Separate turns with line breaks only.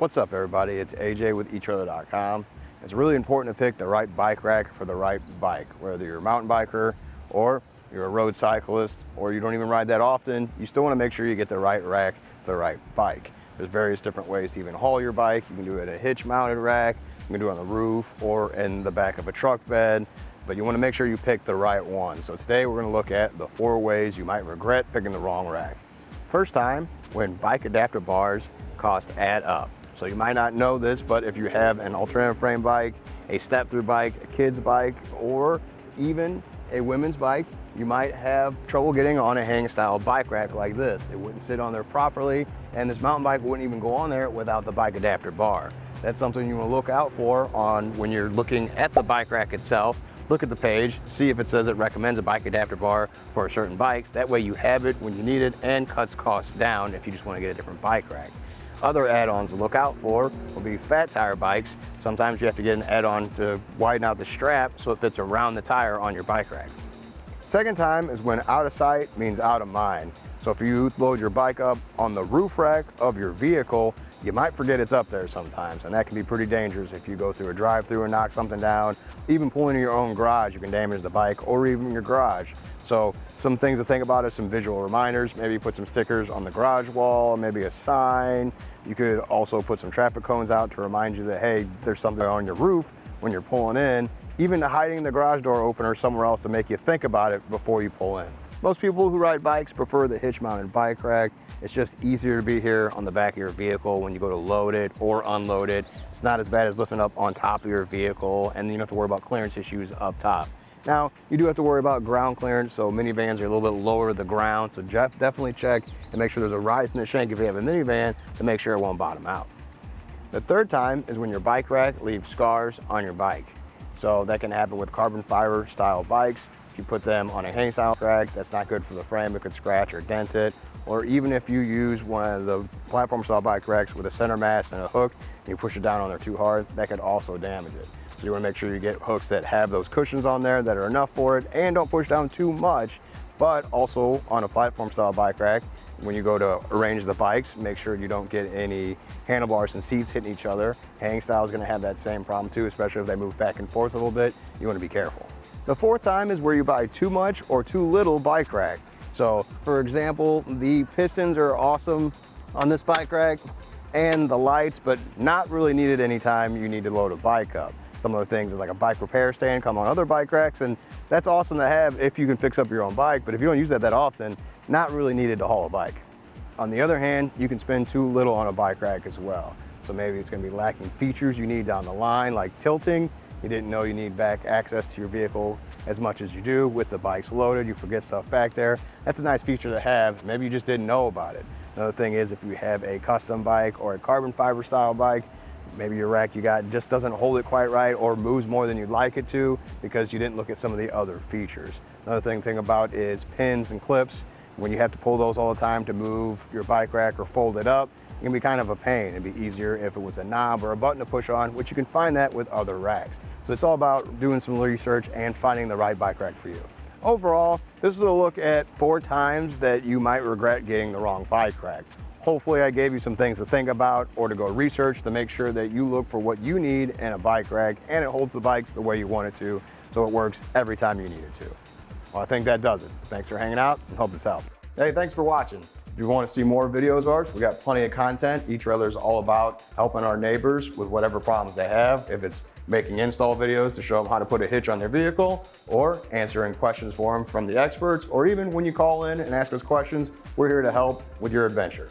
What's up, everybody? It's AJ with etrailer.com. It's really important to pick the right bike rack for the right bike. Whether you're a mountain biker or you're a road cyclist or you don't even ride that often, you still want to make sure you get the right rack for the right bike. There's various different ways to even haul your bike. You can do it in a hitch mounted rack, you can do it on the roof or in the back of a truck bed, but you want to make sure you pick the right one. So today we're going to look at the 4 ways you might regret picking the wrong rack. First time, when bike adapter bars costs add up. So you might not know this, but if you have an alternative frame bike, a step-through bike, a kid's bike, or even a women's bike, you might have trouble getting on a hang style bike rack like this. It wouldn't sit on there properly, and this mountain bike wouldn't even go on there without the bike adapter bar. That's something you want to look out for on when you're looking at the bike rack itself. Look at the page, see if it says it recommends a bike adapter bar for certain bikes. That way you have it when you need it and cuts costs down if you just want to get a different bike rack. Other add-ons to look out for will be fat tire bikes. Sometimes you have to get an add-on to widen out the strap so it fits around the tire on your bike rack. Second time is when out of sight means out of mind. So if you load your bike up on the roof rack of your vehicle, you might forget it's up there sometimes, and that can be pretty dangerous if you go through a drive-through and knock something down. Even pulling in your own garage, you can damage the bike or even your garage. So some things to think about are some visual reminders. Maybe put some stickers on the garage wall, maybe a sign. You could also put some traffic cones out to remind you that, hey, there's something on your roof when you're pulling in. Even hiding the garage door opener somewhere else to make you think about it before you pull in. Most people who ride bikes prefer the hitch mounted bike rack. It's just easier to be here on the back of your vehicle when you go to load it or unload it. It's not as bad as lifting up on top of your vehicle, and you don't have to worry about clearance issues up top. Now, you do have to worry about ground clearance, so minivans are a little bit lower to the ground, so definitely check and make sure there's a rise in the shank if you have a minivan to make sure it won't bottom out. The third time is when your bike rack leaves scars on your bike. So that can happen with carbon fiber style bikes. If you put them on a hang style rack, that's not good for the frame. It could scratch or dent it. Or even if you use one of the platform style bike racks with a center mass and a hook, and you push it down on there too hard, that could also damage it. So you want to make sure you get hooks that have those cushions on there that are enough for it and don't push down too much. But also on a platform style bike rack, when you go to arrange the bikes, make sure you don't get any handlebars and seats hitting each other. Hang style is going to have that same problem too, especially if they move back and forth a little bit. You want to be careful. The fourth time is where you buy too much or too little bike rack. So for example, the pistons are awesome on this bike rack and the lights, but not really needed anytime you need to load a bike up. Some other things is like a bike repair stand come on other bike racks, and that's awesome to have if you can fix up your own bike, but if you don't use that often, not really needed to haul a bike. On the other hand, you can spend too little on a bike rack as well. So maybe it's going to be lacking features you need down the line, like tilting. You didn't know you need back access to your vehicle as much as you do. With the bikes loaded, you forget stuff back there. That's a nice feature to have. Maybe you just didn't know about it. Another thing is if you have a custom bike or a carbon fiber style bike, maybe your rack you got just doesn't hold it quite right or moves more than you'd like it to because you didn't look at some of the other features. Another thing to think about is pins and clips. When you have to pull those all the time to move your bike rack or fold it up, it can be kind of a pain. It'd be easier if it was a knob or a button to push on, which you can find that with other racks. So it's all about doing some research and finding the right bike rack for you. Overall, this is a look at 4 times that you might regret getting the wrong bike rack. Hopefully I gave you some things to think about or to go research to make sure that you look for what you need in a bike rack and it holds the bikes the way you want it to, so it works every time you need it to. Well, I think that does it. Thanks for hanging out and hope this helped. Hey, thanks for watching. If you want to see more videos of ours, we got plenty of content. eTrailer is all about helping our neighbors with whatever problems they have. If it's making install videos to show them how to put a hitch on their vehicle, or answering questions for them from the experts, or even when you call in and ask us questions, we're here to help with your adventure.